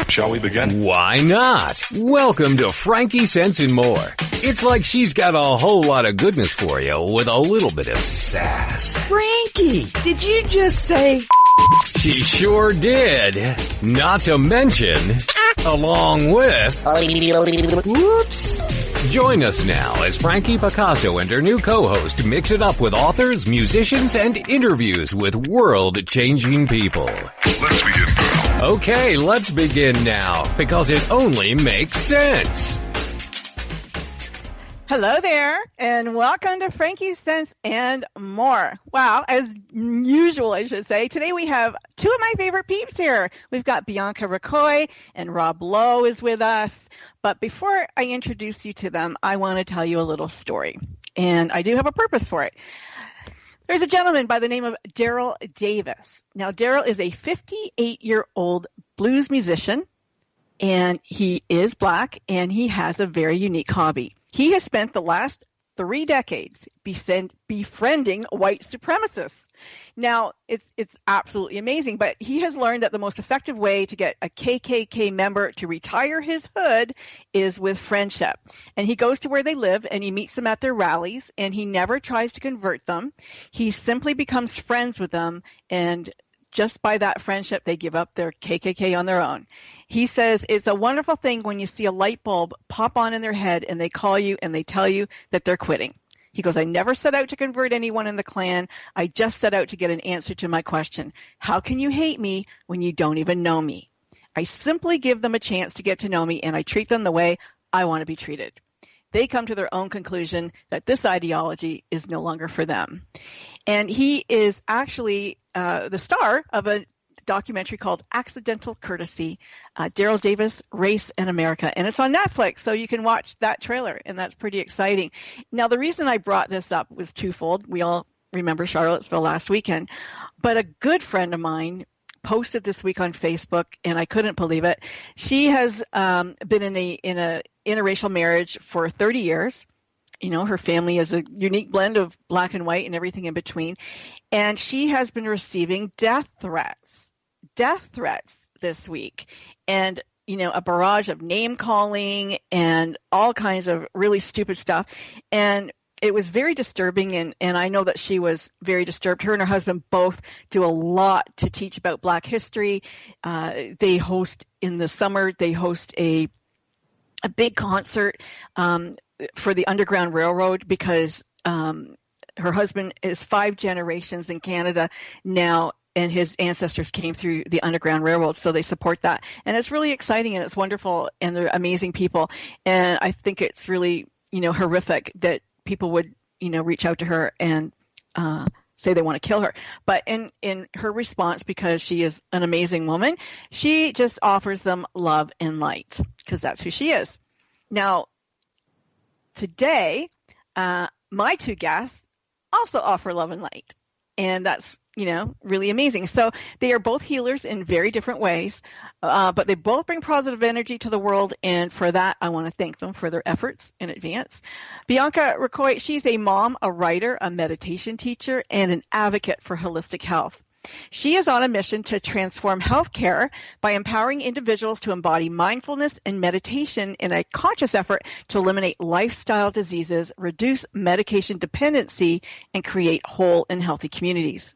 Shall we begin? Why not? Welcome to Frankie Sense and More. It's like she's got a whole lot of goodness for you with a little bit of sass. Frankie, did you just say... She sure did. Not to mention, along with... Whoops. Join us now as Frankie Picasso and her new co-host mix it up with authors, musicians, and interviews with world-changing people. Let's begin now. Okay, let's begin now, because it only makes sense. Hello there, and welcome to Frankie's Sense and More. Wow, as usual, I should say. Today we have two of my favorite peeps here. We've got Bianca Ricoy and Rob Lowe is with us. But before I introduce you to them, I want to tell you a little story, and I do have a purpose for it. There's a gentleman by the name of Daryl Davis. Now, Daryl is a 58-year-old blues musician, and he is Black, and he has a very unique hobby. He has spent the last 3 decades befriending white supremacists. Now, it's absolutely amazing, but he has learned that the most effective way to get a KKK member to retire his hood is with friendship. And he goes to where they live, and he meets them at their rallies, and he never tries to convert them. He simply becomes friends with them, and just by that friendship, they give up their KKK on their own. He says it's a wonderful thing when you see a light bulb pop on in their head and they call you and they tell you that they're quitting. He goes, I never set out to convert anyone in the Klan. I just set out to get an answer to my question. How can you hate me when you don't even know me? I simply give them a chance to get to know me, and I treat them the way I want to be treated. They come to their own conclusion that this ideology is no longer for them. And he is actually the star of a documentary called Accidental Courtesy, Daryl Davis, Race and America. And it's on Netflix, so you can watch that trailer, and that's pretty exciting. Now, the reason I brought this up was twofold. We all remember Charlottesville last weekend. But a good friend of mine posted this week on Facebook, and I couldn't believe it. She has been in a interracial marriage for 30 years. You know, her family is a unique blend of Black and white and everything in between. And she has been receiving death threats this week. And, you know, a barrage of name calling and all kinds of really stupid stuff. And it was very disturbing, and I know that she was very disturbed. Her and her husband both do a lot to teach about Black history. They host, in the summer, a big concert for the Underground Railroad, because her husband is 5 generations in Canada now, and his ancestors came through the Underground Railroad, so they support that. And it's really exciting, and it's wonderful, and they're amazing people. And I think it's really, you know, horrific that people would, you know, reach out to her and say they want to kill her. But in her response, because she is an amazing woman, she just offers them love and light, because that's who she is. Now, today, my 2 guests also offer love and light, and that's, you know, really amazing. So they are both healers in very different ways, but they both bring positive energy to the world, and for that, I want to thank them for their efforts in advance. Bianca Ricoy, she's a mom, a writer, a meditation teacher, and an advocate for holistic health. She is on a mission to transform healthcare by empowering individuals to embody mindfulness and meditation in a conscious effort to eliminate lifestyle diseases, reduce medication dependency, and create whole and healthy communities.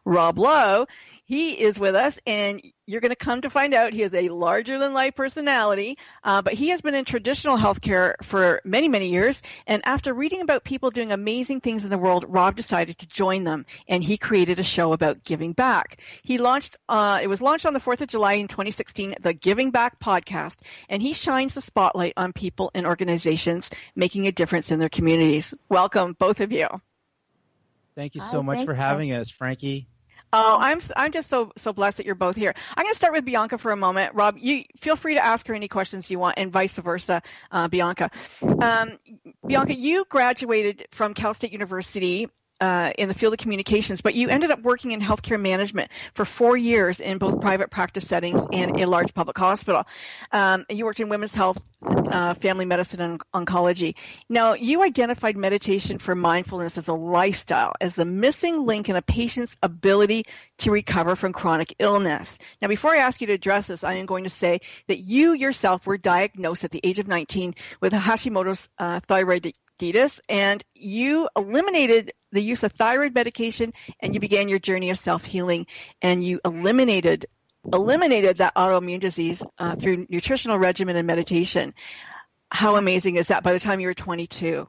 Rob Lowe, he is with us, and you're going to come to find out he is a larger-than-life personality, but he has been in traditional healthcare for many, many years, and after reading about people doing amazing things in the world, Rob decided to join them, and he created a show about giving back. It was launched on the 4th of July in 2016, the Giving Back podcast, and he shines the spotlight on people and organizations making a difference in their communities. Welcome, both of you. Thank you so much for having us, Frankie. Oh, I'm just so blessed that you're both here. I'm going to start with Bianca for a moment. Rob, you feel free to ask her any questions you want, and vice versa, Bianca. Bianca, you graduated from Cal State University in the field of communications, but you ended up working in healthcare management for 4 years in both private practice settings and a large public hospital. You worked in women's health, family medicine, and oncology. Now, you identified meditation for mindfulness as a lifestyle, as the missing link in a patient's ability to recover from chronic illness. Now, before I ask you to address this, I am going to say that you yourself were diagnosed at the age of 19 with Hashimoto's thyroiditis, and you eliminated the use of thyroid medication, and you began your journey of self-healing, and you eliminated that autoimmune disease through nutritional regimen and meditation. How amazing is that by the time you were 22?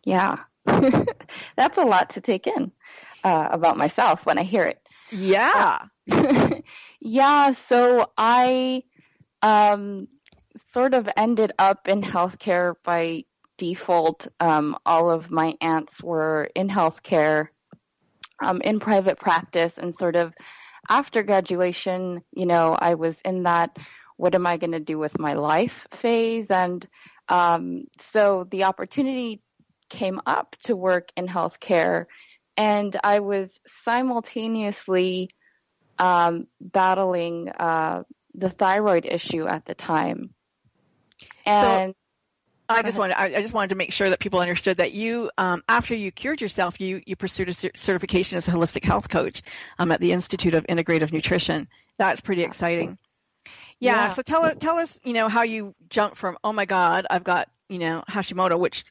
Yeah. That's a lot to take in about myself when I hear it. Yeah. Yeah, so I sort of ended up in healthcare by default. All of my aunts were in healthcare, in private practice, and sort of after graduation, I was in that what am I going to do with my life phase. And so the opportunity came up to work in healthcare, and I was simultaneously battling the thyroid issue at the time. And so I just wanted to make sure that people understood that you, after you cured yourself, you pursued a certification as a holistic health coach at the Institute of Integrative Nutrition. That's pretty exciting. Yeah. So tell us, how you jumped from, oh my God, I've got, Hashimoto, which,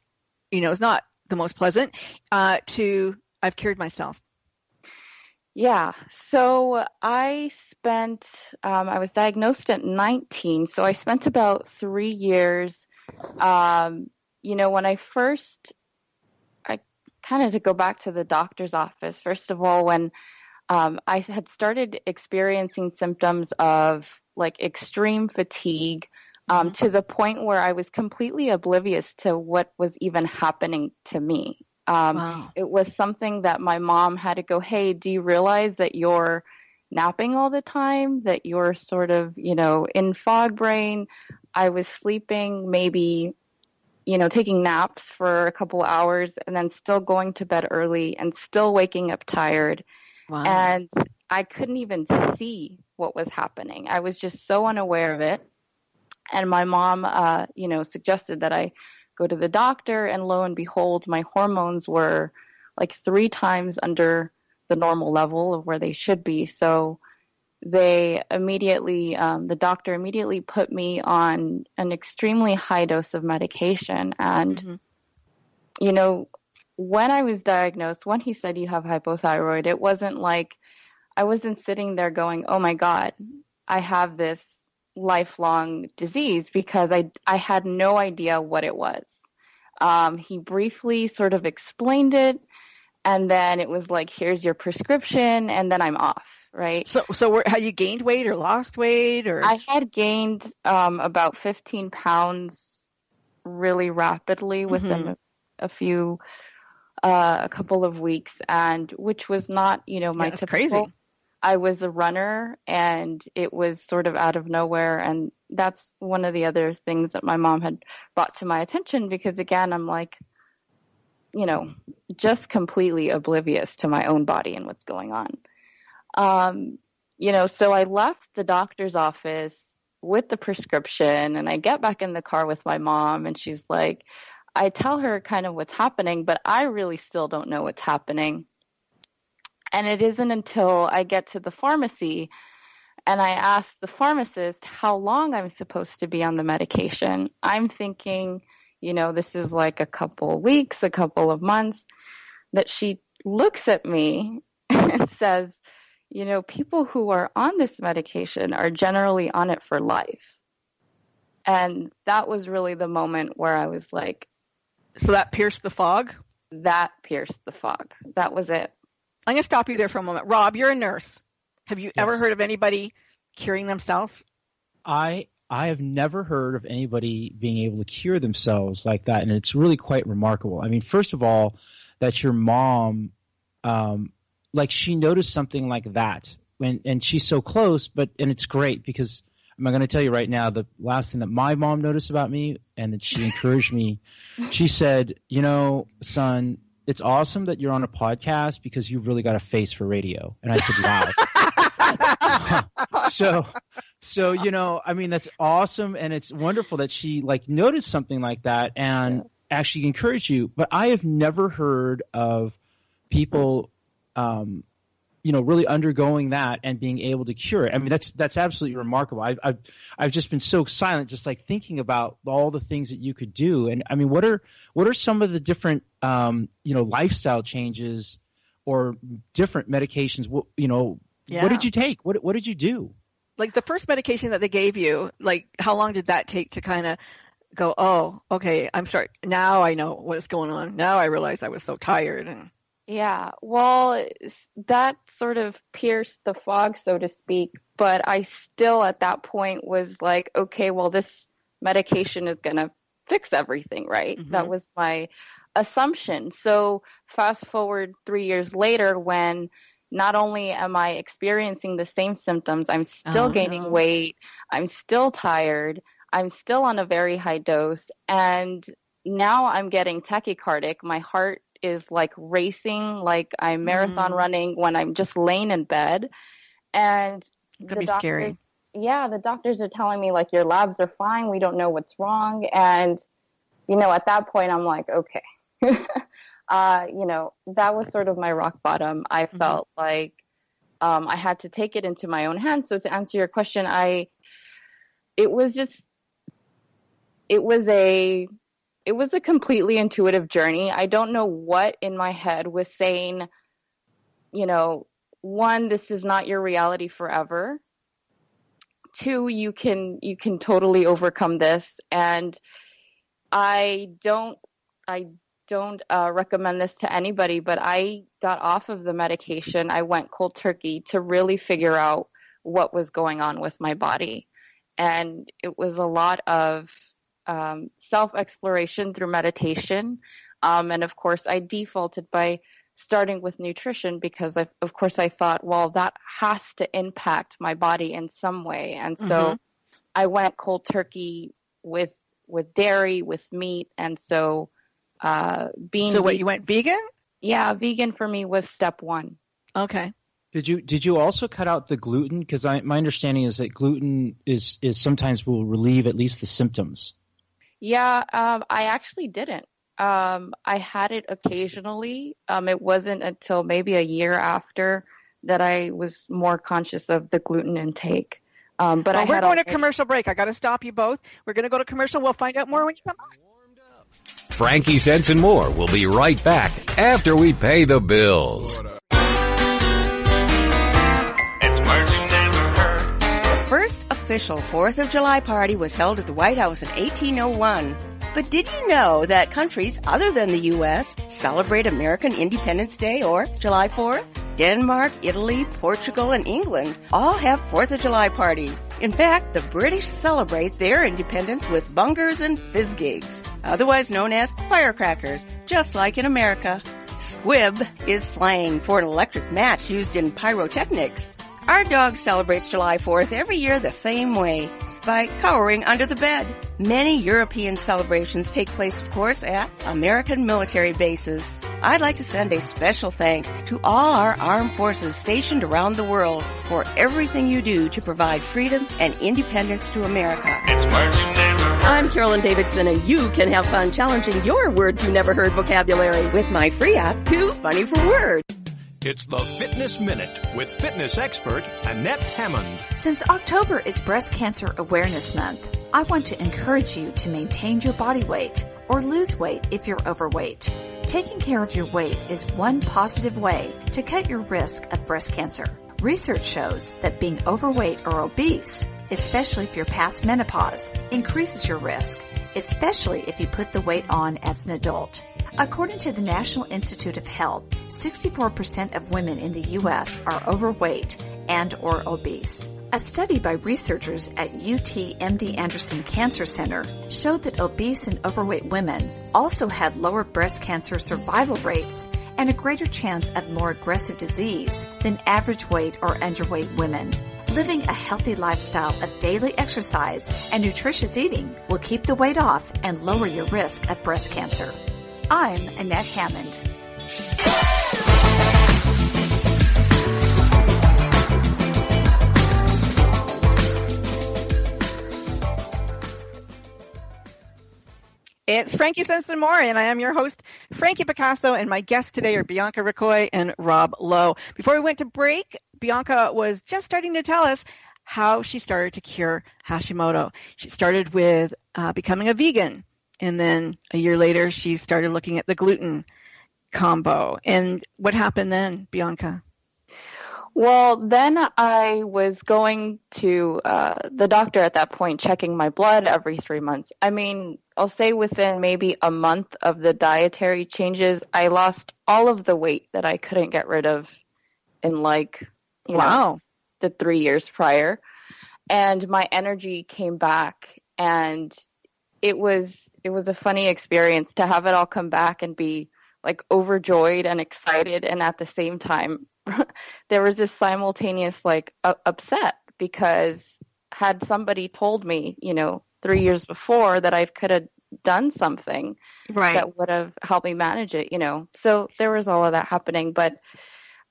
is not the most pleasant, to I've cured myself. Yeah. So I was diagnosed at 19. So I spent about 3 years. When I kind of to go back to the doctor's office, first of all, when I had started experiencing symptoms of like extreme fatigue, to the point where I was completely oblivious to what was even happening to me. Wow. It was something that my mom had to go, hey, do you realize that you're napping all the time, that you're sort of, in fog brain? I was sleeping maybe, taking naps for a couple hours and then still going to bed early and still waking up tired. Wow. And I couldn't even see what was happening. I was just so unaware of it. And my mom, suggested that I go to the doctor, and lo and behold, my hormones were like 3 times under the normal level of where they should be. So they immediately, the doctor immediately put me on an extremely high dose of medication. And, when I was diagnosed, when he said you have hypothyroid, it wasn't like I wasn't sitting there going, oh my God, I have this lifelong disease, because I had no idea what it was. He briefly sort of explained it, and then it was like, here's your prescription, and then I'm off, right? So had you gained weight or lost weight? Or I had gained about 15 pounds really rapidly within a couple of weeks, and which was not, my typical. Crazy. I was a runner, and it was sort of out of nowhere. And that's one of the other things that my mom had brought to my attention, because again, I'm like, just completely oblivious to my own body and what's going on. So I left the doctor's office with the prescription, and I get back in the car with my mom, and she's like, I tell her kind of what's happening, but I really still don't know what's happening. And it isn't until I get to the pharmacy and I ask the pharmacist how long I'm supposed to be on the medication. I'm thinking, this is like a couple of weeks, a couple of months, that she looks at me and says, people who are on this medication are generally on it for life. And that was really the moment where I was like. So that pierced the fog? That pierced the fog. That was it. I'm going to stop you there for a moment. Rob, you're a nurse. Have you ever heard of anybody curing themselves? I have never heard of anybody being able to cure themselves like that, and it's really quite remarkable. I mean, first of all, that your mom, she noticed something like that, and she's so close, and it's great, because I'm going to tell you right now, the last thing that my mom noticed about me, and that she encouraged me, she said, son, it's awesome that you're on a podcast because you've really got a face for radio. And I said, wow. So, you know, I mean, that's awesome. And it's wonderful that she like noticed something like that and actually encouraged you. But I have never heard of people, you know, really undergoing that and being able to cure it. I mean, that's absolutely remarkable. I've just been so silent, just like thinking about all the things that you could do. And I mean, what are some of the different, you know, lifestyle changes or different medications? You know, what did you take? What did you do? Like the first medication that they gave you, like how long did that take to kind of go, oh, okay, now I know what's going on. Now I realize I was so tired. And yeah, well, that sort of pierced the fog, so to speak. But I still at that point was like, okay, well, this medication is going to fix everything, right? Mm-hmm. That was my assumption. So fast forward 3 years later, when not only am I experiencing the same symptoms, I'm still gaining weight, I'm still tired, I'm still on a very high dose, and now I'm getting tachycardic. My heart is like racing, like I'm marathon running when I'm just laying in bed. And it could be scary. Yeah, the doctors are telling me like your labs are fine, we don't know what's wrong. And, you know, at that point I'm like, okay. You know, that was sort of my rock bottom. I felt like I had to take it into my own hands. So to answer your question, it was a completely intuitive journey. I don't know what in my head was saying, you know, 1, this is not your reality forever. 2, you can totally overcome this. And I don't recommend this to anybody, but I got off of the medication. I went cold turkey to really figure out what was going on with my body. And it was a lot of self-exploration through meditation. And of course, I defaulted by starting with nutrition because, I thought, well, that has to impact my body in some way. And so I went cold turkey with dairy, with meat. And so you went vegan? Yeah, vegan for me was step 1. Okay. Did you also cut out the gluten? Because my understanding is that gluten is sometimes will relieve at least the symptoms. Yeah, I actually didn't. I had it occasionally. It wasn't until maybe a year after that I was more conscious of the gluten intake. But we're going to commercial break. I got to stop you both. We're going to go to commercial. We'll find out more when you come back. Frankie Sense and More will be right back after we pay the bills. It's words you never heard. The first official 4th of July party was held at the White House in 1801. But did you know that countries other than the U.S. celebrate American Independence Day or July 4th? Denmark, Italy, Portugal, and England all have 4th of July parties. In fact, the British celebrate their independence with bungers and fizzgigs, otherwise known as firecrackers, just like in America. Squib is slang for an electric match used in pyrotechnics. Our dog celebrates July 4th every year the same way, by cowering under the bed. Many European celebrations take place, of course, at American military bases. I'd like to send a special thanks to all our armed forces stationed around the world for everything you do to provide freedom and independence to America. It's words you never heard. I'm Carolyn Davidson, and you can have fun challenging your words you never heard vocabulary with my free app, Too Funny for Words. It's the Fitness Minute with fitness expert Annette Hammond. Since October is Breast Cancer Awareness Month, I want to encourage you to maintain your body weight or lose weight if you're overweight. Taking care of your weight is one positive way to cut your risk of breast cancer. Research shows that being overweight or obese, especially if you're past menopause, increases your risk, especially if you put the weight on as an adult. According to the National Institute of Health, 64% of women in the U.S. are overweight and or obese. A study by researchers at UT MD Anderson Cancer Center showed that obese and overweight women also had lower breast cancer survival rates and a greater chance of more aggressive disease than average weight or underweight women. Living a healthy lifestyle of daily exercise and nutritious eating will keep the weight off and lower your risk of breast cancer. I'm Annette Hammond. It's Frankie Sense and More, and I am your host, Frankie Picasso, and my guests today are Bianca Ricoy and Rob Lowe. Before we went to break, Bianca was just starting to tell us how she started to cure Hashimoto. She started with becoming a vegan, and then a year later, she started looking at the gluten combo. And what happened then, Bianca? Well, then I was going to the doctor at that point, checking my blood every 3 months. I mean, I'll say within maybe a month of the dietary changes, I lost all of the weight that I couldn't get rid of in you know, the 3 years prior. And my energy came back, and it was a funny experience to have it all come back and be like overjoyed and excited, and at the same time there was this simultaneous upset, because had somebody told me 3 years before that I could have done something that would have helped me manage it, so there was all of that happening. But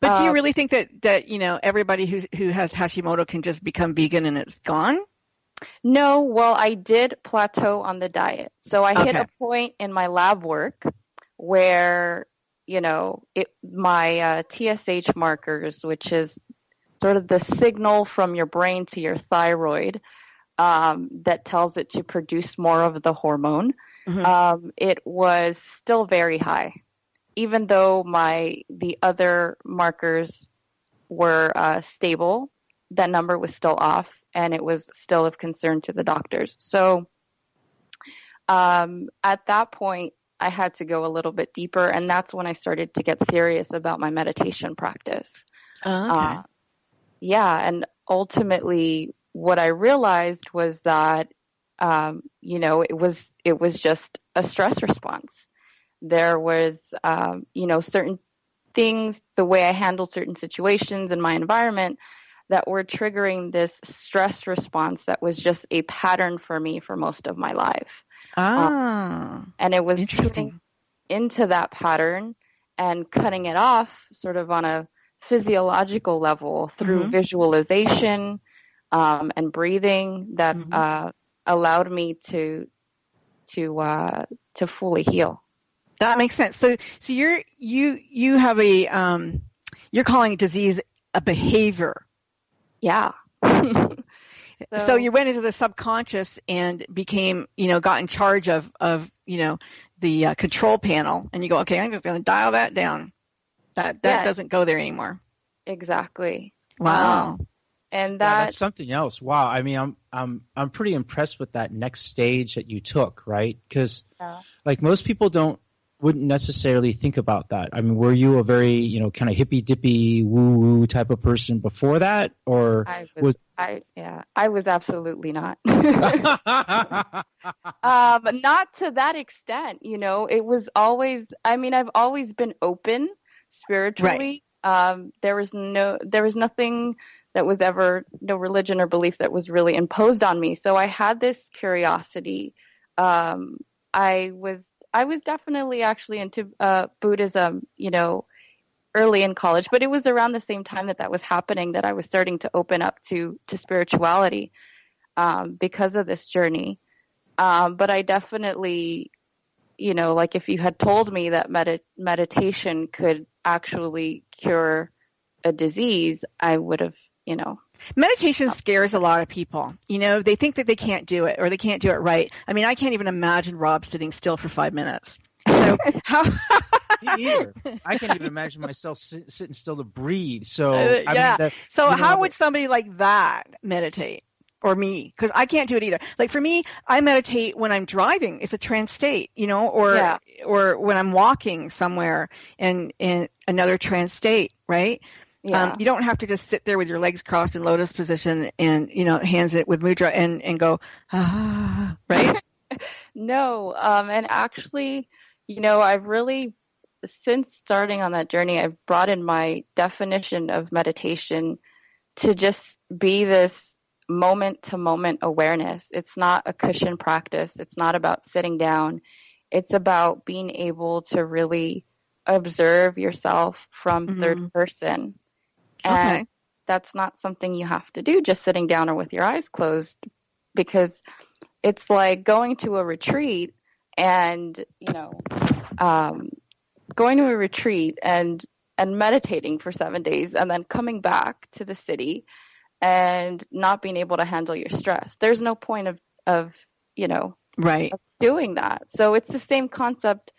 do you really think that everybody who has Hashimoto can just become vegan and it's gone? No. Well, I did plateau on the diet, so I hit a point in my lab work where my TSH markers, which is sort of the signal from your brain to your thyroid that tells it to produce more of the hormone, it was still very high, even though the other markers were stable. That number was still off, and it was still of concern to the doctors. So at that point, I had to go a little bit deeper, and that's when I started to get serious about my meditation practice. And ultimately what I realized was that, it was just a stress response. There was, certain things, the way I handled certain situations in my environment that were triggering this stress response that was just a pattern for me for most of my life. And it was tuning into that pattern and cutting it off sort of on a physiological level through visualization and breathing that allowed me to fully heal. That makes sense. So you have you're calling disease a behavior. Yeah. So you went into the subconscious and became, got in charge of the control panel, and you go, okay, I'm just going to dial that down. That doesn't go there anymore. Exactly. Wow. And that's something else. Wow. I mean, I'm pretty impressed with that next stage that you took, right? Because most people wouldn't necessarily think about that. I mean, were you a very, kind of hippy dippy woo woo type of person before that, or I was absolutely not. Not to that extent, it was always, I've always been open spiritually. There was nothing that was ever, no religion or belief that was really imposed on me. So I had this curiosity. I was definitely actually into Buddhism, early in college, but it was around the same time that was happening that I was starting to open up to spirituality because of this journey. But I definitely, if you had told me that meditation could actually cure a disease, I would have, Meditation scares a lot of people. They think that they can't do it, or they can't do it right. I mean, I can't even imagine Rob sitting still for 5 minutes. So how? Me either. I can't even imagine myself sitting still to breathe. So how would somebody like that meditate? Or me, because I can't do it either. Like for me, I meditate when I'm driving. It's a trance state, or when I'm walking somewhere in another trance state, right? Yeah. You don't have to just sit there with your legs crossed in lotus position and, hands it with mudra and go, right? No. And actually, I've really, since starting on that journey, I've brought in my definition of meditation to just be this moment-to-moment awareness. It's not a cushion practice. It's not about sitting down. It's about being able to really observe yourself from third person. And that's not something you have to do just sitting down or with your eyes closed, because it's like going to a retreat And, going to a retreat and meditating for 7 days and then coming back to the city and not being able to handle your stress. There's no point of Right. of doing that. So it's the same concept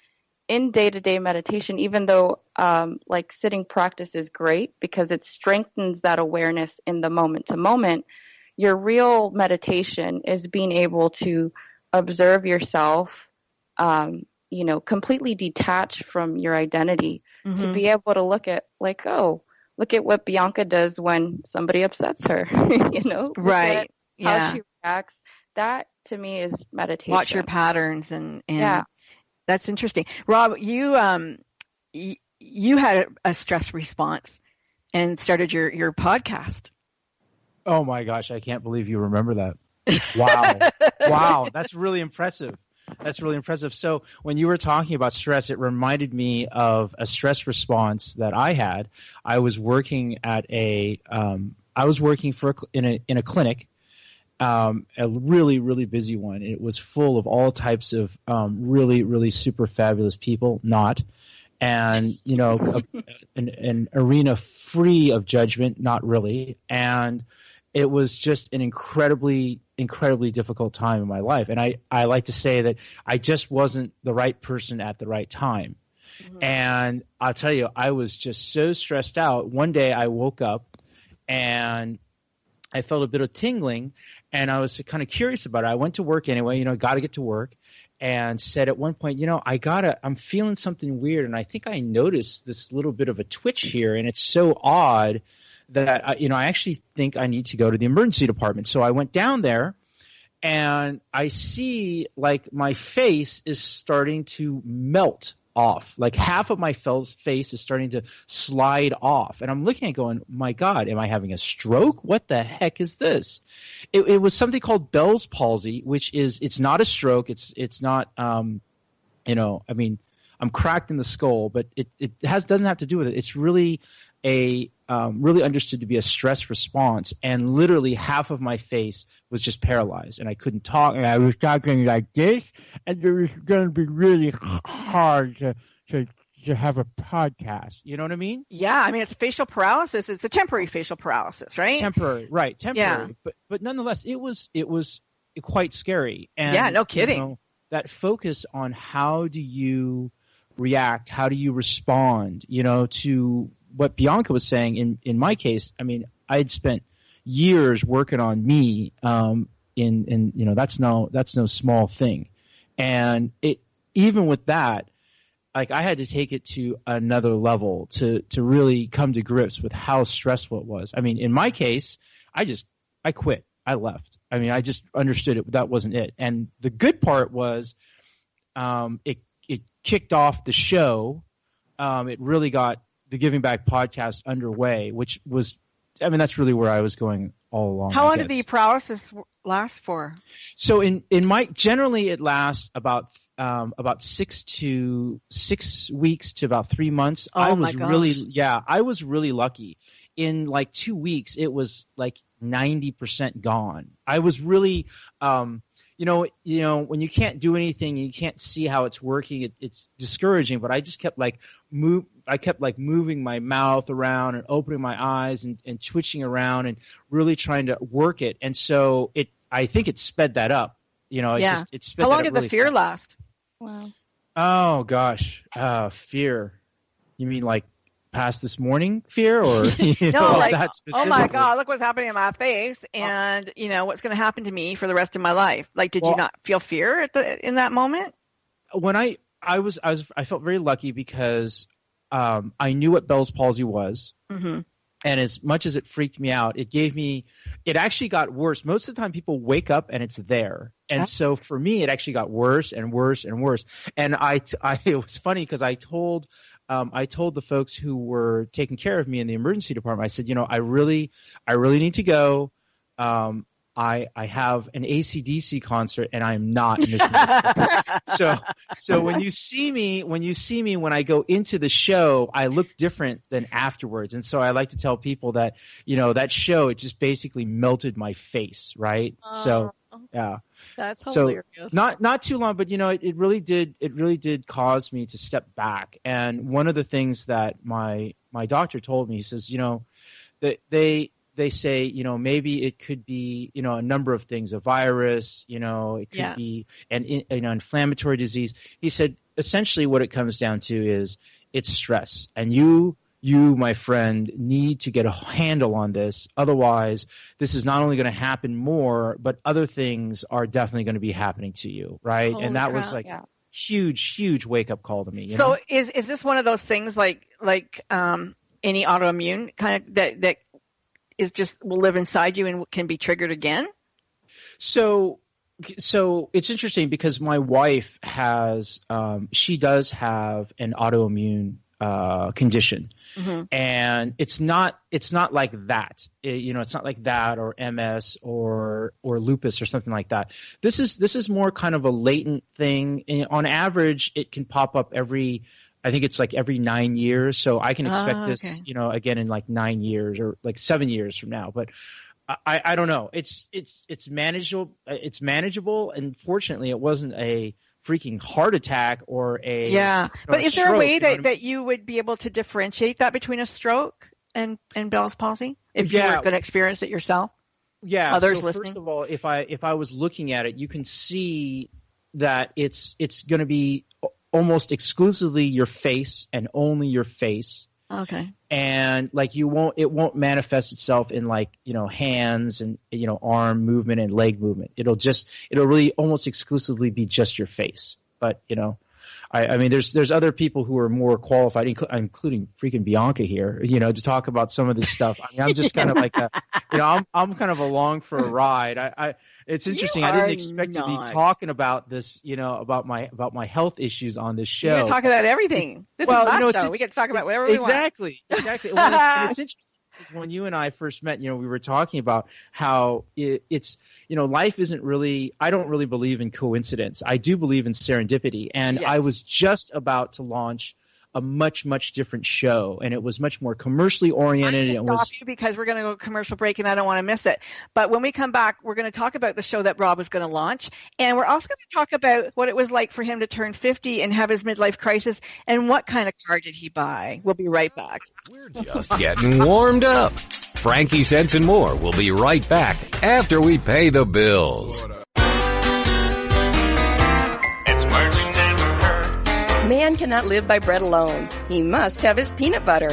in day-to-day meditation, even though like sitting practice is great because it strengthens that awareness in the moment to moment. Your real meditation is being able to observe yourself, completely detached from your identity, to be able to look at like, oh, look at what Bianca does when somebody upsets her, Right. How she reacts. That to me is meditation. Watch your patterns and yeah. That's interesting. Rob, you had a stress response and started your podcast. Oh my gosh, I can't believe you remember that. Wow. Wow, that's really impressive. So when you were talking about stress, it reminded me of a stress response that I had. I was working at in a clinic, a really, really busy one. It was full of all types of really, really super fabulous people, and an arena free of judgment, not really. And it was just an incredibly, incredibly difficult time in my life. And I like to say that I just wasn't the right person at the right time. Mm-hmm. And I'll tell you, I was just so stressed out. One day I woke up and I felt a bit of tingling, and I was kind of curious about it. I went to work anyway, got to get to work, and said at one point, I'm feeling something weird. And I think I noticed this little bit of a twitch here, and it's so odd that I actually think I need to go to the emergency department. So I went down there, and I see like my face is starting to melt off. Like half of my face is starting to slide off. And I'm looking at it going, my God, am I having a stroke? What the heck is this? It was something called Balls Palsy, which it's not a stroke. It's not, I'm cracked in the skull, but it doesn't have to do with it. It's really really understood to be a stress response, and literally half of my face was just paralyzed, and I couldn't talk, and I was talking like this, and it was going to be really hard to have a podcast. You know what I mean? Yeah, I mean, it's facial paralysis. It's a temporary facial paralysis, right? Temporary. Yeah. But nonetheless, it was quite scary. And, yeah, no kidding. That focus on how do you react, how do you respond, to what Bianca was saying. In my case, I mean, I had spent years working on me, that's no small thing. And even with that, like I had to take it to another level to really come to grips with how stressful it was. I mean, in my case, I quit. I left. I mean, I just understood it. That wasn't it. And the good part was, it kicked off the show. It really got the Giving Back podcast underway, which was, that's really where I was going all along. How long did the paralysis last for? So generally it lasts about 6 weeks to about 3 months. Oh my gosh. I was really lucky. In like 2 weeks, it was like 90% gone. I was really, when you can't do anything, you can't see how it's working. It's discouraging. But I just kept moving my mouth around and opening my eyes and twitching around and really trying to work it. And so I think it sped that up. It sped. How long that did really the fear fast. last? Wow. Oh gosh, fear. You mean like past this morning fear, or that specifically? Oh my God, look what's happening in my face, and what's going to happen to me for the rest of my life. Like, did you not feel fear in that moment? When I felt very lucky because I knew what Bell's palsy was. Mm-hmm. And as much as it freaked me out, it actually got worse. Most of the time people wake up and it's there. And so for me, it actually got worse and worse and worse. And it was funny because I told the folks who were taking care of me in the emergency department, I said, I really need to go. I have an AC/DC concert and I'm not missing this. So when you see me when I go into the show, I look different than afterwards. And so I like to tell people that, that show, it just basically melted my face. Right. So Yeah. That's So hilarious. not too long, but it really did cause me to step back. And one of the things that my doctor told me, he says, that they say, maybe it could be, a number of things, a virus, it could be an inflammatory disease. He said, essentially what it comes down to is it's stress. And you, my friend, need to get a handle on this. Otherwise, this is not only going to happen more, but other things are definitely going to be happening to you. Right. Holy and that crap. was like huge wake up call to me. So is this one of those things like any autoimmune kind of that is just will live inside you and can be triggered again? So it's interesting because my wife has she does have an autoimmune condition, and it's not like that. It's not like that or MS or lupus or something like that. This is more kind of a latent thing. And on average, it can pop up I think it's like every 9 years. So I can expect this, again in like 9 years or like 7 years from now. But I don't know. It's manageable. It's manageable. And fortunately, it wasn't a freaking heart attack or a But is there stroke, a way that you would be able to differentiate that between a stroke and Bell's palsy if you were going to experience it yourself? Yeah. Others so listening. First of all, if I was looking at it, you can see that it's going to be almost exclusively your face and only your face. Okay. And like it won't manifest itself in like, hands and, arm movement and leg movement. It'll really almost exclusively be just your face. But, I mean, there's other people who are more qualified, including freaking Bianca here, to talk about some of this stuff. I mean, I'm just kind of like I'm kind of along for a ride. It's interesting. I didn't expect to be talking about this, about my health issues on this show. We're going to talk about everything. This is my show. We get to talk about whatever we want. Exactly. Well, it's interesting. When you and I first met, we were talking about how it's, life isn't really, I don't really believe in coincidence. I do believe in serendipity. And I was just about to launch a much, much different show, and it was much more commercially oriented. I'm going to stop you because we're going to go commercial break and I don't want to miss it. But when we come back, we're going to talk about the show that Rob was going to launch. And we're also going to talk about what it was like for him to turn 50 and have his midlife crisis and what kind of car did he buy. We'll be right back. We're just getting warmed up. Frankie Sense and More will be right back after we pay the bills. It's words you never heard. Man cannot live by bread alone. He must have his peanut butter.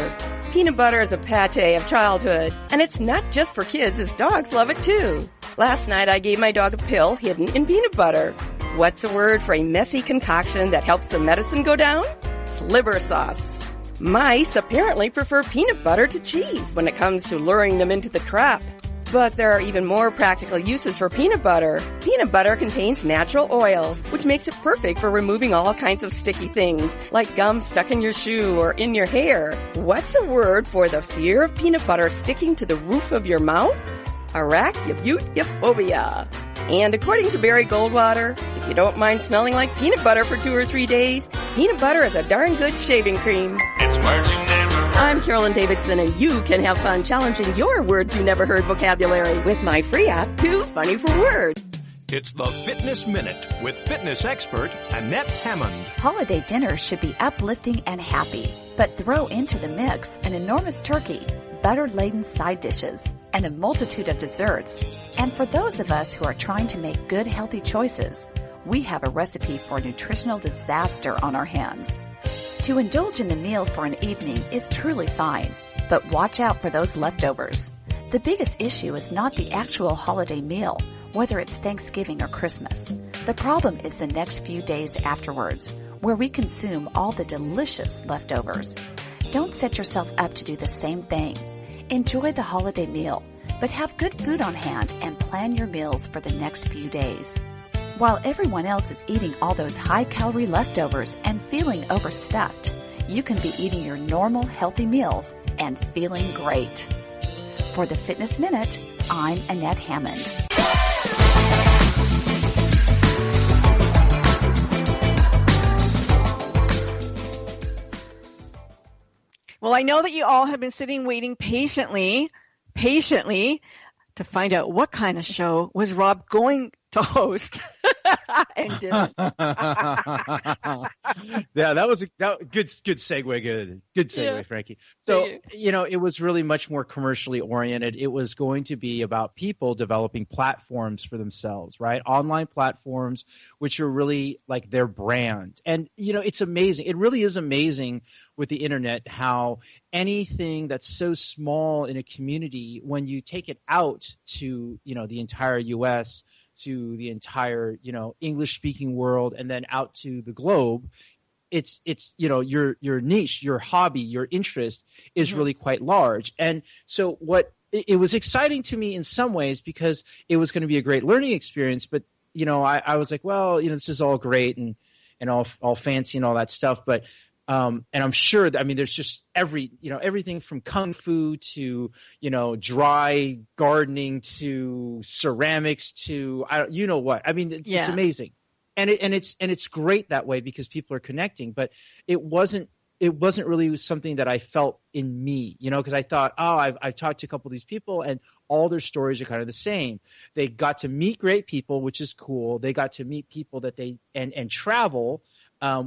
Peanut butter is a pate of childhood, and it's not just for kids, as dogs love it too. Last night I gave my dog a pill hidden in peanut butter. What's a word for a messy concoction that helps the medicine go down? Sliver sauce. Mice apparently prefer peanut butter to cheese when it comes to luring them into the trap. But there are even more practical uses for peanut butter. Peanut butter contains natural oils, which makes it perfect for removing all kinds of sticky things, like gum stuck in your shoe or in your hair. What's a word for the fear of peanut butter sticking to the roof of your mouth? Arachnophobia. And according to Barry Goldwater, if you don't mind smelling like peanut butter for 2 or 3 days, peanut butter is a darn good shaving cream. It's words you never heard. I'm Carolyn Davidson, and you can have fun challenging your words you never heard vocabulary with my free app, Too Funny for Words. It's the Fitness Minute with fitness expert Annette Hammond. Holiday dinners should be uplifting and happy, but throw into the mix an enormous turkey, butter-laden side dishes, and a multitude of desserts. And for those of us who are trying to make good, healthy choices, we have a recipe for nutritional disaster on our hands. To indulge in the meal for an evening is truly fine, but watch out for those leftovers. The biggest issue is not the actual holiday meal, whether it's Thanksgiving or Christmas. The problem is the next few days afterwards, where we consume all the delicious leftovers. Don't set yourself up to do the same thing. Enjoy the holiday meal, but have good food on hand and plan your meals for the next few days. While everyone else is eating all those high-calorie leftovers and feeling overstuffed, you can be eating your normal healthy meals and feeling great. For the Fitness Minute, I'm Annette Hammond. Well, I know that you all have been sitting waiting patiently to find out what kind of show was Rob going to host and didn't. Yeah, that was good segue. Good segue, Yeah. Frankie. So, Thank it was really much more commercially oriented. It was going to be about people developing platforms for themselves, right? Online platforms, which are really like their brand. And, it's amazing. It really is amazing with the internet how anything that's so small in a community, when you take it out to, the entire U.S., to the entire, English speaking world, and then out to the globe, it's your niche, your hobby, your interest is really quite large. And so it was exciting to me in some ways because it was going to be a great learning experience. But, I was like, well, this is all great and all fancy and all that stuff. But and I'm sure that, there's just everything from kung fu to, dry gardening to ceramics to, it's amazing. And it's great that way because people are connecting, but it wasn't really something that I felt in me, because I thought, I've talked to a couple of these people and all their stories are kind of the same. They got to meet great people, which is cool. They got to meet people that and travel,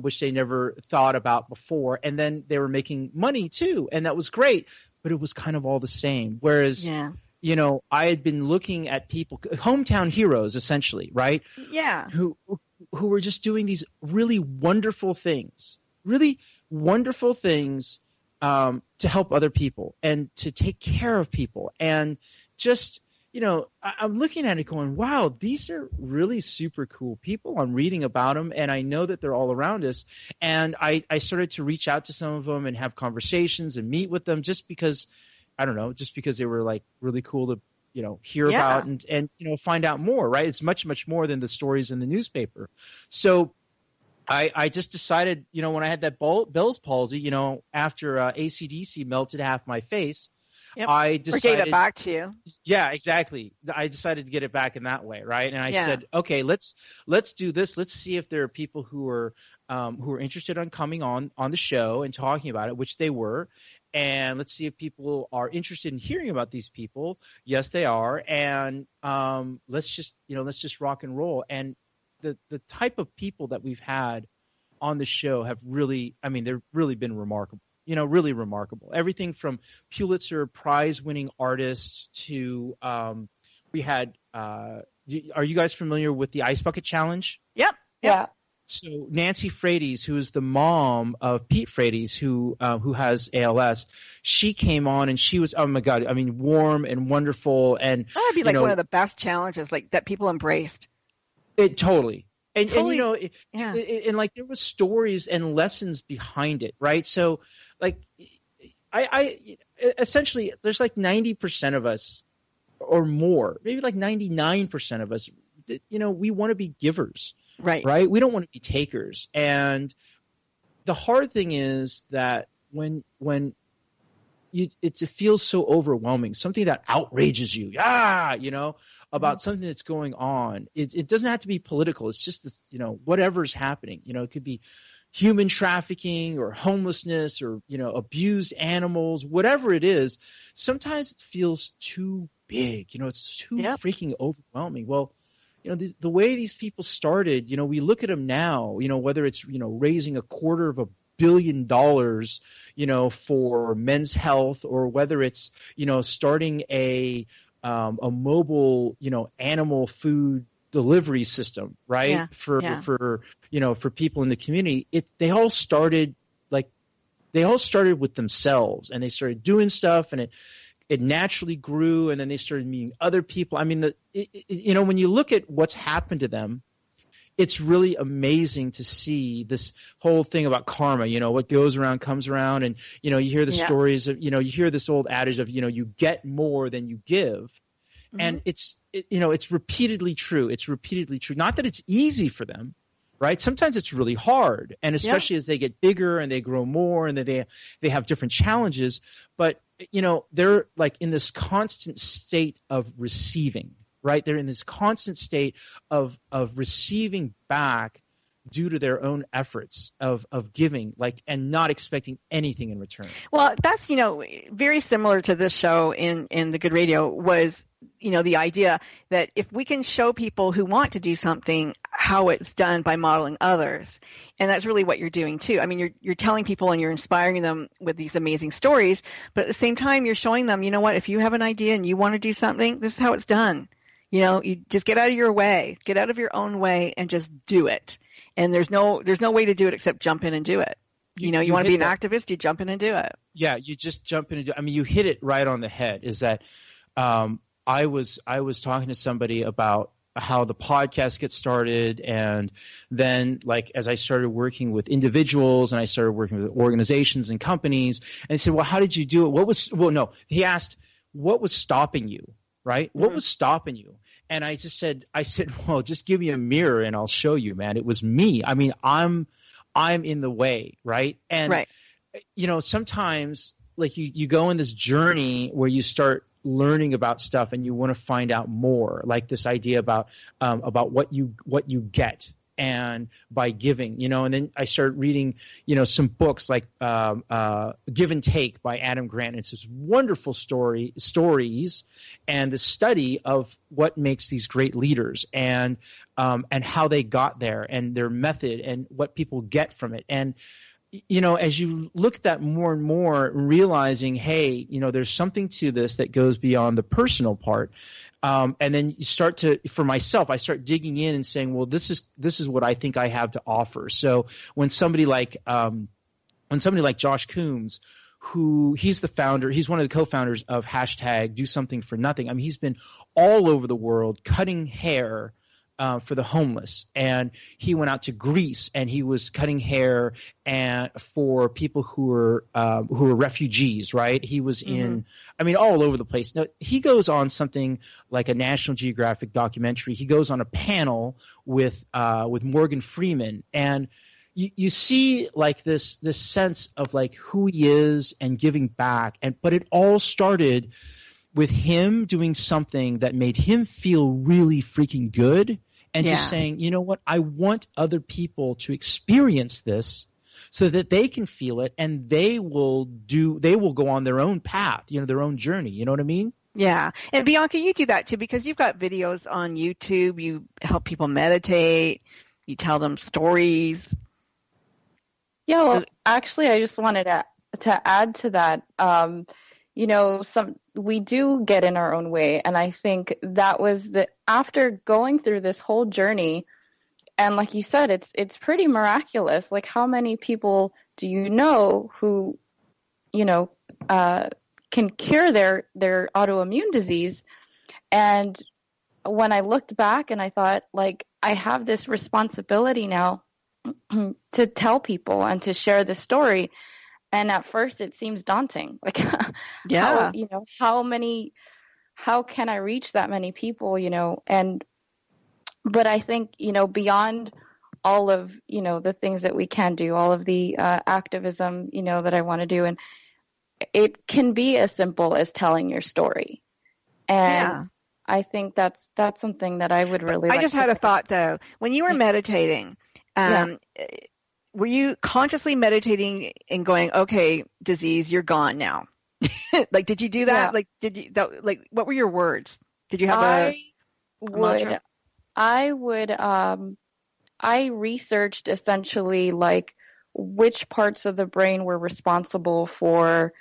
which they never thought about before. And then they were making money too. And that was great, but it was kind of all the same. Whereas, I had been looking at people, hometown heroes, essentially, right? Yeah. Who were just doing these really wonderful things to help other people and to take care of people. And just, I'm looking at it going, wow, these are really super cool people. I'm reading about them and I know that they're all around us. And I started to reach out to some of them and have conversations and meet with them just because they were like really cool to, hear about and find out more, right? It's much, much more than the stories in the newspaper. So I just decided, when I had that Balls Palsy, after AC/DC melted half my face, Yep. I decided, or gave it back to you. Yeah, exactly. I decided to get it back in that way, right? And I said, okay, let's do this. Let's see if there are people who are interested in coming on the show and talking about it, which they were. And let's see if people are interested in hearing about these people. Yes, they are. And let's just rock and roll. And the type of people that we've had on the show have really, they've really been remarkable. Really remarkable. Everything from Pulitzer Prize-winning artists to we had. Are you guys familiar with the Ice Bucket Challenge? Yep. Yeah. So Nancy Frates, who is the mom of Pete Frates, who has ALS, she came on and she was, oh my God, warm and wonderful. And that would be like one of the best challenges, like that people embraced. It totally. And like there was stories and lessons behind it, right? So like I essentially there's like 90% of us or more, maybe like 99% of us, we want to be givers, right? We don't want to be takers. And the hard thing is that when it feels so overwhelming, something that outrages you, about something that's going on. It doesn't have to be political. It's just this, whatever's happening. It could be human trafficking or homelessness or, abused animals, whatever it is. Sometimes it feels too big. It's too freaking overwhelming. Well, the way these people started, we look at them now, whether it's, raising $250 million, for men's health, or whether it's, starting a mobile, animal food delivery system, right? For people in the community. They all started with themselves, and they started doing stuff, and it naturally grew, and then they started meeting other people. When you look at what's happened to them, it's really amazing to see this whole thing about karma, what goes around comes around. And, you hear the stories of, you hear this old adage of, you get more than you give. Mm-hmm. And it's repeatedly true. It's repeatedly true. Not that it's easy for them, right? Sometimes it's really hard. And especially as they get bigger and they grow more and they have different challenges, but, they're like in this constant state of receiving. Right, they're in this constant state of receiving back due to their own efforts of giving, and not expecting anything in return. Well, that's, very similar to this show in the Good Radio was, the idea that if we can show people who want to do something how it's done by modeling others, and that's really what you're doing too. I mean, you're telling people and you're inspiring them with these amazing stories, but at the same time, you're showing them, if you have an idea and you want to do something, this is how it's done. You just get out of your way, get out of your own way and just do it. And there's no way to do it except jump in and do it. You want to be an activist, you jump in and do it. Yeah, you just jump in and do it. I mean, you hit it right on the head, is that I was talking to somebody about how the podcast gets started, and then as I started working with individuals and I started working with organizations and companies, and he said, well, how did you do it? He asked, what was stopping you, right? Mm-hmm. What was stopping you? And I said, well, just give me a mirror and I'll show you, man. It was me. I mean, I'm in the way, right? And, right. Sometimes you go in this journey where you start learning about stuff and you want to find out more, like this idea about what you get, and by giving, and then I started reading, some books like Give and Take by Adam Grant. It's this wonderful stories and the study of what makes these great leaders, and how they got there and their method and what people get from it. And as you look at that more and more, realizing, hey, there's something to this that goes beyond the personal part. And then you start to, for myself, I start digging in and saying, well, this is what I think I have to offer. So when somebody like Josh Coombs, he's one of the co-founders of #DoSomethingForNothing. I mean, he's been all over the world cutting hair for the homeless, and he went out to Greece and he was cutting hair for people who were refugees, right? He was all over the place. Now, he goes on something like a National Geographic documentary. He goes on a panel with Morgan Freeman, and you see this sense of who he is and giving back, but it all started with him doing something that made him feel really freaking good, and just saying, you know what, I want other people to experience this so that they can feel it, and they will go on their own path, their own journey. You know what I mean? Yeah. And Bianca, you do that too, because you've got videos on YouTube. You help people meditate. You tell them stories. Yeah, well, actually, I just wanted to add to that. We do get in our own way. And I think that was after going through this whole journey, and like you said, it's pretty miraculous. Like, how many people do you know who, can cure their autoimmune disease? And when I looked back and I thought, I have this responsibility now to tell people and to share the story. And at first it seems daunting. Yeah. How can I reach that many people, but I think, beyond all of, the things that we can do, all of the activism, that I want to do. And it can be as simple as telling your story. And I think that's something that I would really like. I just had a thought though. When you were meditating, were you consciously meditating and going, okay, disease, you're gone now? Did you do that? Yeah. What were your words? Did you have a mantra? I researched essentially which parts of the brain were responsible for,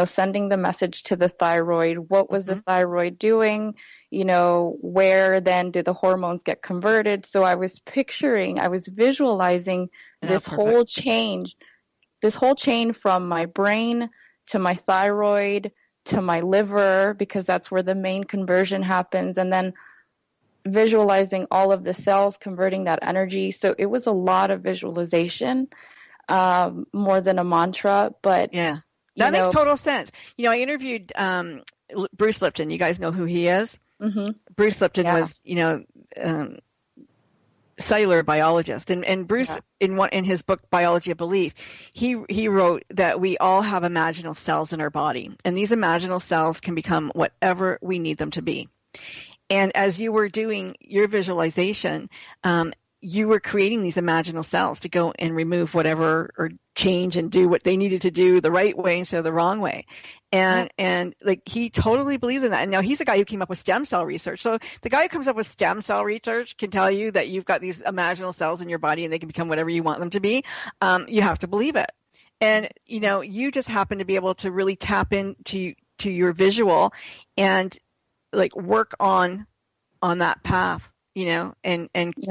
sending the message to the thyroid. What was the thyroid doing? Where then did the hormones get converted? So I was visualizing this whole change from my brain to my thyroid to my liver, because that's where the main conversion happens. And then visualizing all of the cells converting that energy. So it was a lot of visualization, more than a mantra, but yeah, that makes total sense. I interviewed Bruce Lipton. You guys know who he is? Mm-hmm. Bruce Lipton was, cellular biologist, and Bruce in his book Biology of Belief, he wrote that we all have imaginal cells in our body, and these imaginal cells can become whatever we need them to be. And as you were doing your visualization, you were creating these imaginal cells to go and remove whatever or change and do what they needed to do the right way instead of the wrong way. And like he totally believes in that. And now he's the guy who came up with stem cell research. So the guy who comes up with stem cell research can tell you that you've got these imaginal cells in your body and they can become whatever you want them to be. You have to believe it. And, you know, you just happen to be able to really tap into your visual and like work on that path, you know, and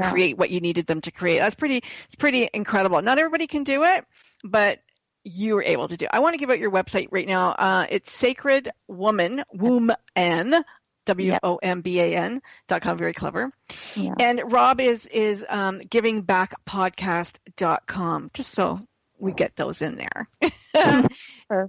create what you needed them to create. It's pretty incredible. Not everybody can do it, but you were able to do it. I want to give out your website right now. It's Sacred Woman, WOMBAN.com. Very clever. Yeah. And Rob is givingbackpodcast.com, just so we get those in there. Do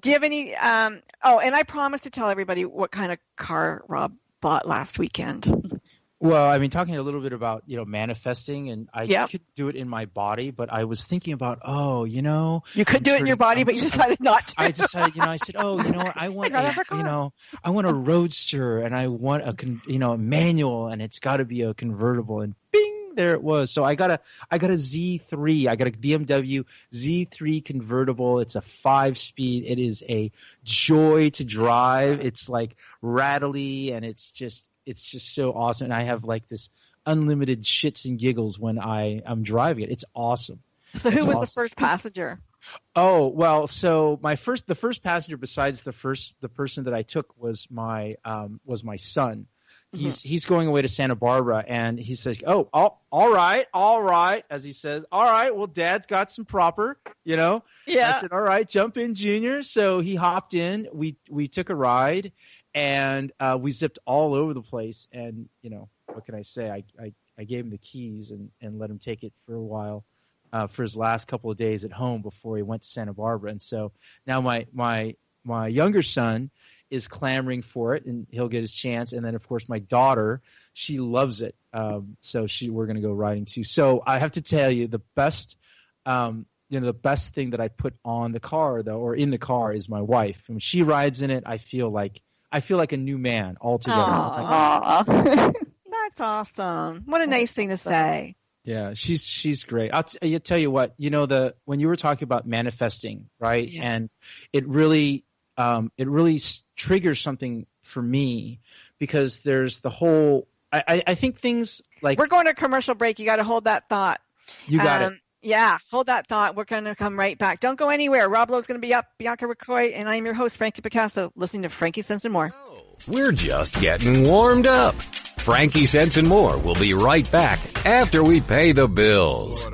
you have any, and I promised to tell everybody what kind of car Rob bought last weekend. Well, I mean, talking a little bit about, you know, manifesting, and I could do it in my body, but I was thinking about, you could do it in your body, but you decided not to. I decided, I said, what, I want I want a roadster, and I want a manual, and it's got to be a convertible, and bing, there it was. So I got a Z3. I got a BMW Z3 convertible. It's a 5-speed. It is a joy to drive. It's like rattly, and it's just so awesome. And I have like this unlimited shits and giggles when I'm driving it. It's awesome. So who was the first passenger? Oh, well, so the first passenger besides the person that I took was my son. He's going away to Santa Barbara, and he says, all right, as he says, all right, well, Dad's got some proper, Yeah. I said, all right, jump in, Junior. So he hopped in. We took a ride, and we zipped all over the place. And, what can I say? I gave him the keys and let him take it for a while for his last couple of days at home before he went to Santa Barbara. And so now my younger son is clamoring for it, and he'll get his chance. And then, of course, my daughter, she loves it. So we're going to go riding too. So I have to tell you, the best thing that I put on the car, though, or in the car, is my wife. When she rides in it, I feel like a new man altogether. Aww. That's awesome. What a nice thing to say. Yeah, she's great. I'll tell you what, when you were talking about manifesting, right? Yes. And it really triggers something for me, because there's the whole, I think things like, we're going to a commercial break. You got to hold that thought. You got it. Yeah, hold that thought. We're going to come right back. Don't go anywhere. Rob Lowe's going to be up. Bianca Ricoy, and I'm your host, Frankie Picasso, listening to Frankie Sense and More. We're just getting warmed up. Frankie Sense and More will be right back after we pay the bills.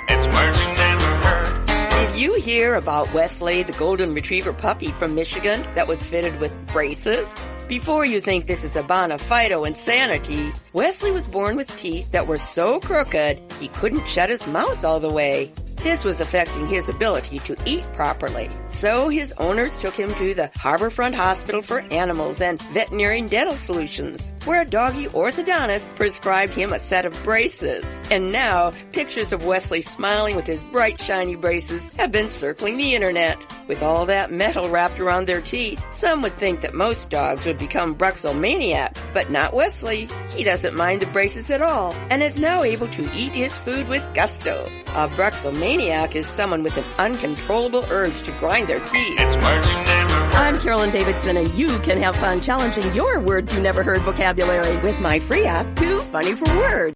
It's words you never heard. Did you hear about Wesley, the golden retriever puppy from Michigan that was fitted with braces? Before you think this is a bona fide insanity, Wesley was born with teeth that were so crooked he couldn't shut his mouth all the way. This was affecting his ability to eat properly. So his owners took him to the Harborfront Hospital for Animals and Veterinary and Dental Solutions, where a doggy orthodontist prescribed him a set of braces. And now, pictures of Wesley smiling with his bright, shiny braces have been circling the internet. With all that metal wrapped around their teeth, some would think that most dogs would become bruxomaniacs, but not Wesley. He doesn't mind the braces at all, and is now able to eat his food with gusto. A bruxomaniac is someone with an uncontrollable urge to grind their teeth. It's words you never heard. I'm Carolyn Davidson, and you can have fun challenging your words you never heard vocabulary with my free app, Too Funny for Words.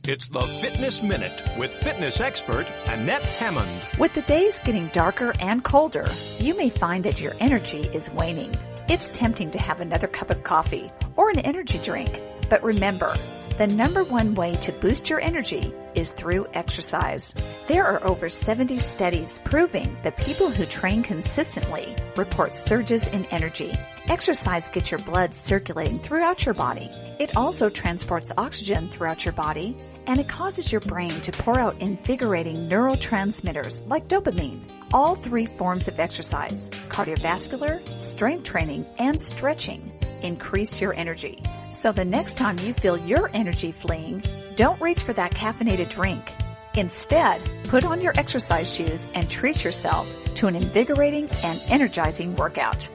It's the Fitness Minute with fitness expert Annette Hammond. With the days getting darker and colder, you may find that your energy is waning. It's tempting to have another cup of coffee or an energy drink. But remember, the number one way to boost your energy is through exercise. There are over 70 studies proving that people who train consistently report surges in energy. Exercise gets your blood circulating throughout your body. It also transports oxygen throughout your body, and it causes your brain to pour out invigorating neurotransmitters like dopamine. All three forms of exercise, cardiovascular, strength training, and stretching, increase your energy. So the next time you feel your energy fleeing, don't reach for that caffeinated drink. Instead, put on your exercise shoes and treat yourself to an invigorating and energizing workout.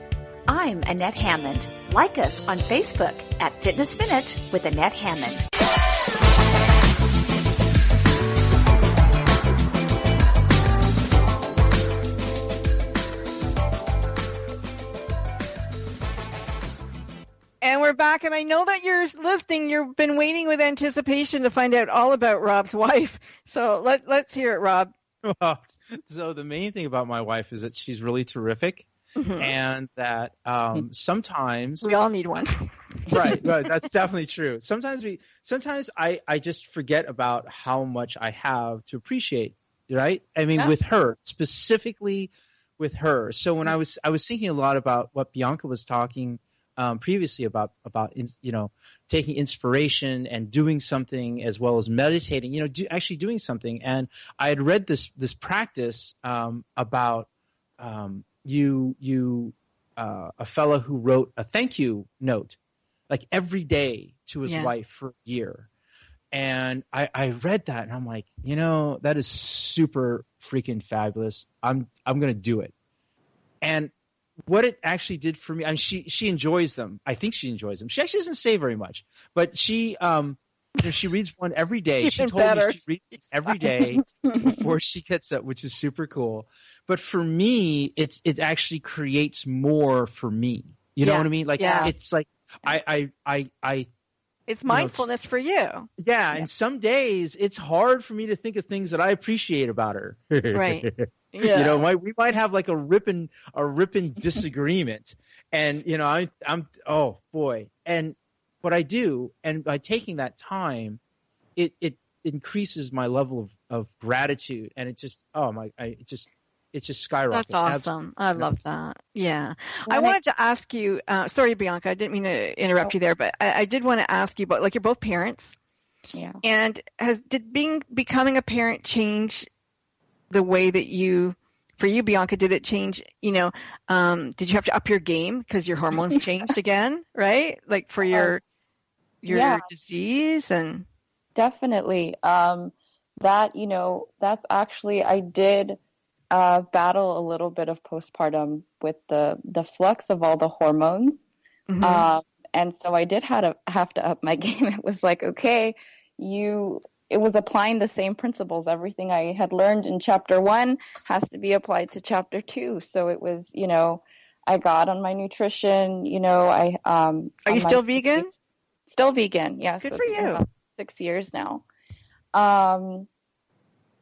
I'm Annette Hammond. Like us on Facebook at Fitness Minute with Annette Hammond. we're back, and I know that you're listening. You've been waiting with anticipation to find out all about Rob's wife. So let's hear it, Rob. Well, so the main thing about my wife is that she's really terrific, and that sometimes we all need one. Right. That's definitely true. Sometimes I just forget about how much I have to appreciate. Right. I mean, with her, specifically with her. So when I was thinking a lot about what Bianca was talking previously about taking inspiration and doing something as well as meditating, actually doing something. And I had read this practice about a fellow who wrote a thank you note like every day to his wife for a year. And I read that and I'm like, that is super freaking fabulous. I'm going to do it. And what it actually did for me, she enjoys them. I think she enjoys them. She actually doesn't say very much, but she reads one every day. She told me she reads it every day before she gets up, which is super cool. But for me, it actually creates more for me. You know what I mean? Like it's like it's mindfulness for you. Yeah, and some days it's hard for me to think of things that I appreciate about her. Right. Yeah. We might have like a ripping disagreement, and I'm oh boy. And what I do, and by taking that time, it increases my level of gratitude, and it just skyrockets. That's awesome. I love that. Yeah. I wanted to ask you, sorry, Bianca, I didn't mean to interrupt you there, but I did want to ask you about, like, you're both parents. Yeah. And did becoming a parent change the way that for you, Bianca, did it change, did you have to up your game because your hormones changed again, right? Like for your disease and. Definitely. That's actually, I did battle a little bit of postpartum with the flux of all the hormones. Mm-hmm. And so I did have to up my game. It was like, okay, it was applying the same principles. Everything I had learned in chapter 1 has to be applied to chapter 2. So it was, I got on my nutrition, Are you still vegan? Still vegan. Yes. Good so for you. 6 years now.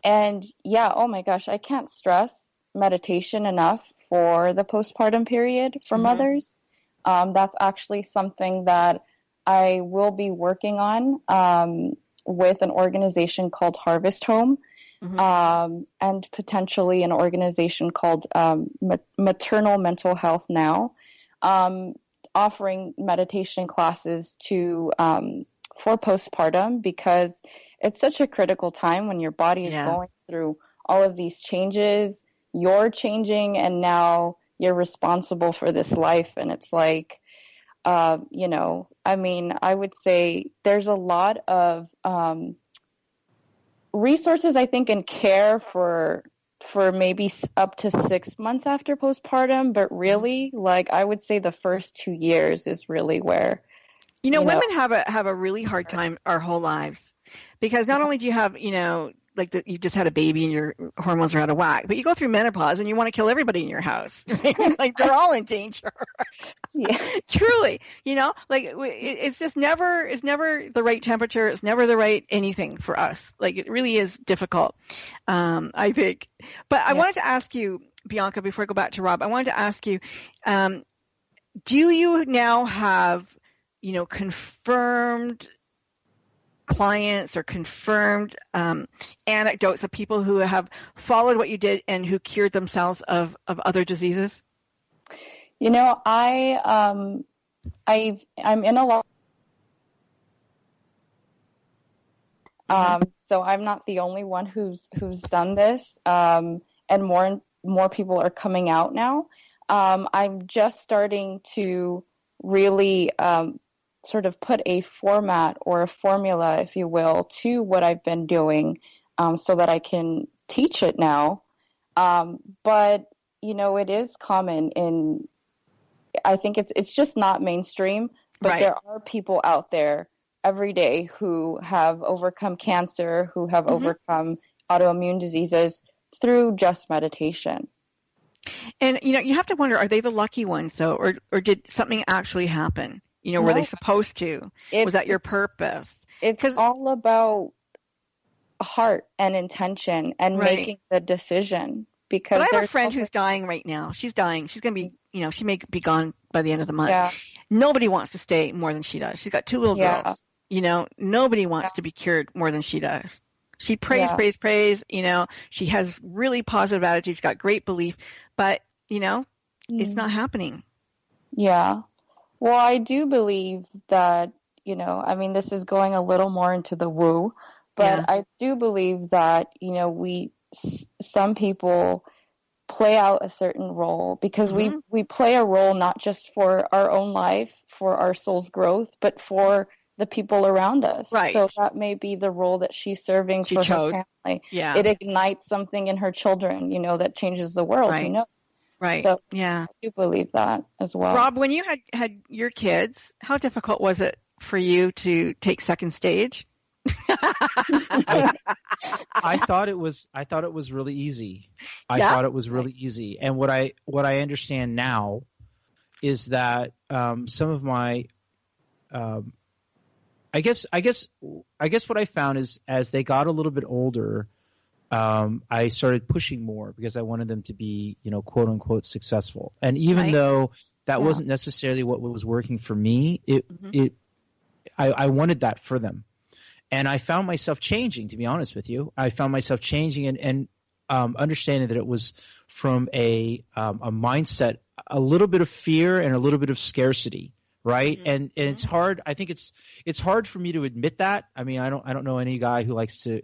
And yeah, oh my gosh, I can't stress meditation enough for the postpartum period for mothers. That's actually something that I will be working on with an organization called Harvest Home, and potentially an organization called Maternal Mental Health Now, offering meditation classes for postpartum, because it's such a critical time when your body is going through all of these changes. You're changing, and now you're responsible for this life. And it's like, I would say there's a lot of resources, I think, and care for maybe up to 6 months after postpartum. But really, like, I would say the first 2 years is really where, women have a really hard time our whole lives, because not only do you have, you just had a baby and your hormones are out of whack, but you go through menopause and you want to kill everybody in your house. Right? Like, they're all in danger. Yeah. Truly, it's just never the right temperature. It's never the right anything for us. Like, it really is difficult, I think. But I wanted to ask you, Bianca, before I go back to Rob, I wanted to ask you, do you now have, confirmed clients or confirmed anecdotes of people who have followed what you did and who cured themselves of other diseases? I'm in a lot. So I'm not the only one who's done this, and more people are coming out now. I'm just starting to really sort of put a format or a formula, if you will, to what I've been doing, so that I can teach it now. But it is common I think it's just not mainstream, but there are people out there every day who have overcome cancer, who have overcome autoimmune diseases through just meditation. And, you have to wonder, are they the lucky ones, though, or did something actually happen? Were they supposed to? Was that your purpose? It's all about heart and intention and making the decision. Because but I have a friend who's dying right now. She's dying. She's going to be, she may be gone by the end of the month. Yeah. Nobody wants to stay more than she does. She's got 2 little girls. Nobody wants to be cured more than she does. She prays. She has really positive attitude. She's got great belief, but, it's not happening. Yeah. Well, I do believe that, this is going a little more into the woo, but I do believe that, some people play out a certain role because we play a role not just for our own life, for our soul's growth, but for the people around us. Right. So that may be the role that she's serving for her family. Yeah. It ignites something in her children, that changes the world. Right. Right. So yeah. I do believe that as well. Rob, when you had your kids, how difficult was it for you to take second stage? I thought it was really easy. I thought it was really easy. And what I understand now is that some of my I guess what I found is as they got a little bit older, I started pushing more because I wanted them to be, quote unquote successful. And even though that wasn't necessarily what was working for me, I wanted that for them. And I found myself changing, to be honest with you. I found myself changing and understanding that it was from a mindset, a little bit of fear and a little bit of scarcity, right? And it's hard. I think it's hard for me to admit that. I mean, I don't know any guy who likes to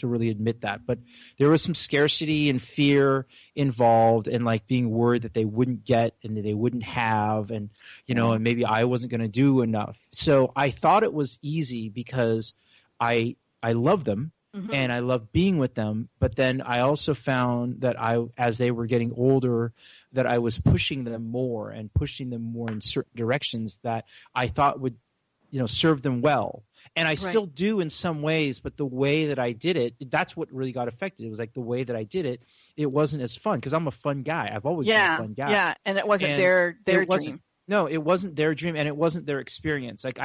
really admit that. But there was some scarcity and fear involved, and like being worried that they wouldn't get and that they wouldn't have, and and maybe I wasn't going to do enough. So I thought it was easy because I love them and I love being with them, but then I also found that as they were getting older, that I was pushing them more in certain directions that I thought would, serve them well. And I still do in some ways, but the way that I did it, that's what really got affected. It was like the way that I did it, it wasn't as fun because I'm a fun guy. I've always been a fun guy. Yeah, and it wasn't their dream. No, it wasn't their dream, and it wasn't their experience. Like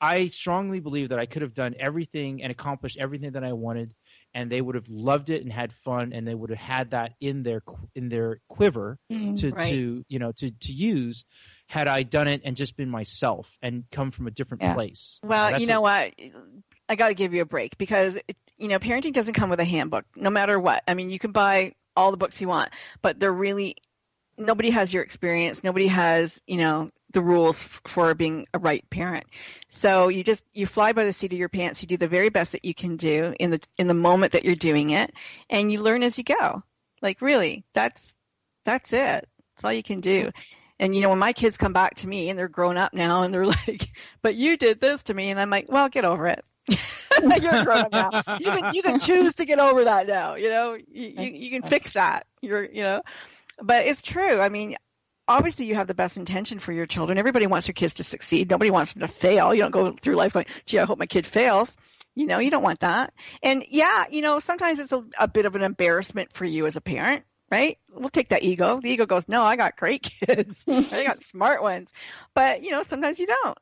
I strongly believe that I could have done everything and accomplished everything that I wanted, and they would have loved it and had fun, and they would have had that in their quiver to use had I done it and just been myself and come from a different place. Well, you know what? I got to give you a break because parenting doesn't come with a handbook, no matter what. I mean, you can buy all the books you want, but nobody has your experience. Nobody has, the rules for being a right parent. So you fly by the seat of your pants. You do the very best that you can do in the moment that you're doing it, and you learn as you go. Like really, that's it. That's all you can do. And when my kids come back to me and they're grown up now and they're like, "But you did this to me," and I'm like, "Well, get over it." You're grown up now. You can choose to get over that now. You can fix that. But it's true. I mean, obviously you have the best intention for your children. Everybody wants their kids to succeed. Nobody wants them to fail. You don't go through life going, gee, I hope my kid fails. You don't want that. And sometimes it's a bit of an embarrassment for you as a parent, right? We'll take that ego. The ego goes, no, I got great kids. I got smart ones. But, sometimes you don't.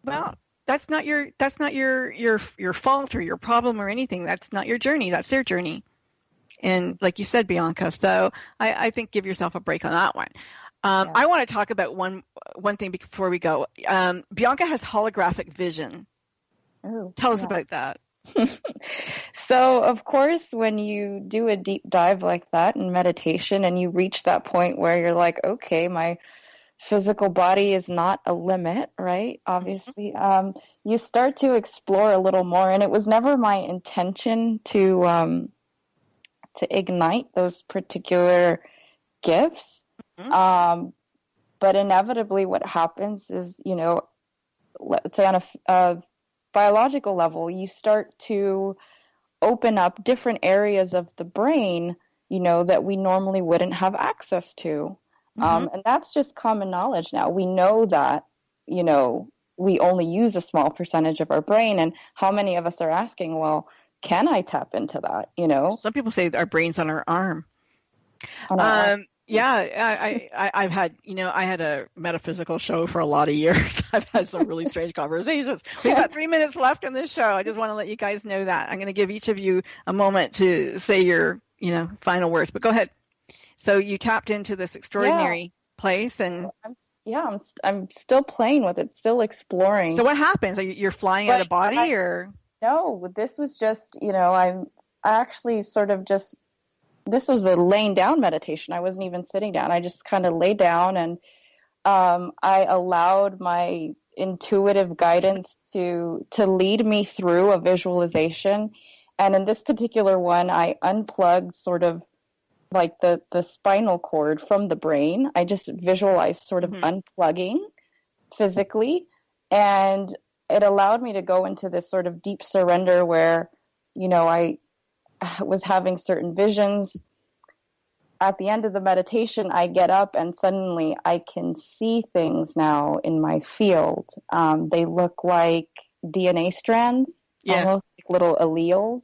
Well, that's not your fault or your problem or anything. That's not your journey. That's their journey. And like you said, Bianca, so I think give yourself a break on that one. I want to talk about one thing before we go. Bianca has holographic vision. Oh, Tell us about that. So, of course, when you do a deep dive like that in meditation and you reach that point where you're like, okay, my physical body is not a limit, right? Obviously, you start to explore a little more. And it was never my intention to ignite those particular gifts. But inevitably what happens is, let's say on a biological level, you start to open up different areas of the brain, that we normally wouldn't have access to. And that's just common knowledge now. We know that, we only use a small percentage of our brain. And how many of us are asking, well, can I tap into that? Some people say our brain's on our arm. Yeah, I've had, I had a metaphysical show for a lot of years. I've had some really strange conversations. We've got 3 minutes left in this show. I just want to let you guys know that. I'm going to give each of you a moment to say your, final words, but go ahead. So you tapped into this extraordinary place and... I'm still playing with it, still exploring. So what happens? You're flying out of body or? No, this was just, I actually sort of just, this was a laying down meditation. I wasn't even sitting down. I just kind of lay down and I allowed my intuitive guidance to lead me through a visualization. And in this particular one, I unplugged sort of like the spinal cord from the brain. I just visualized sort of unplugging physically. And it allowed me to go into this sort of deep surrender where, I was having certain visions. At the end of the meditation, I get up and suddenly I can see things now in my field. They look like DNA strands, almost like little alleles.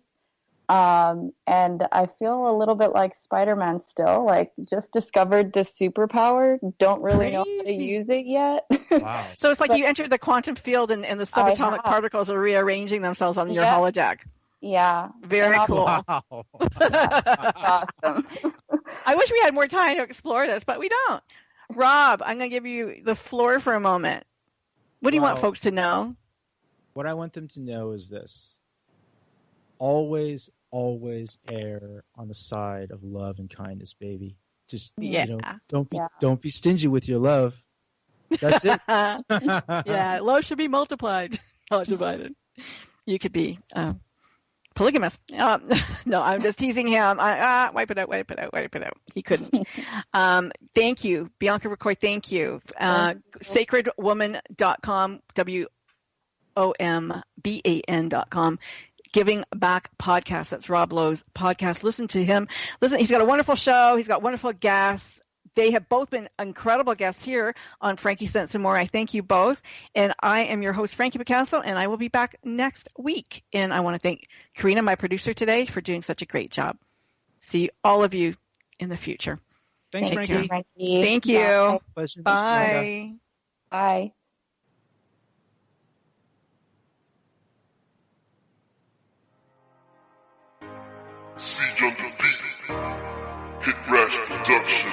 And I feel a little bit like Spider-Man still, like just discovered this superpower, don't really know how to use it yet. Wow. So it's like you entered the quantum field and the subatomic particles are rearranging themselves on your holodeck. Yeah. Very cool. Wow. Awesome. I wish we had more time to explore this, but we don't. Rob, I'm going to give you the floor for a moment. What do you want folks to know? What I want them to know is this. Always err on the side of love and kindness, baby. Just don't be stingy with your love. That's it. Yeah, love should be multiplied, not divided. You could be polygamous. No, I'm just teasing him. Wipe it out. He couldn't. Thank you, Bianca Ricoy. Thank you. Sacredwoman.com, WOMBAN.com. Giving Back Podcast. That's Rob Lowe's podcast. Listen to him. Listen, he's got a wonderful show. He's got wonderful guests. They have both been incredible guests here on Frankie Sense and More. I thank you both. And I am your host, Frankie Picasso, and I will be back next week. And I want to thank Karina, my producer today, for doing such a great job. See all of you in the future. Thanks, Frankie. Thank you. Bye. Bye. Bye. See on the beat, Hit Rash Production.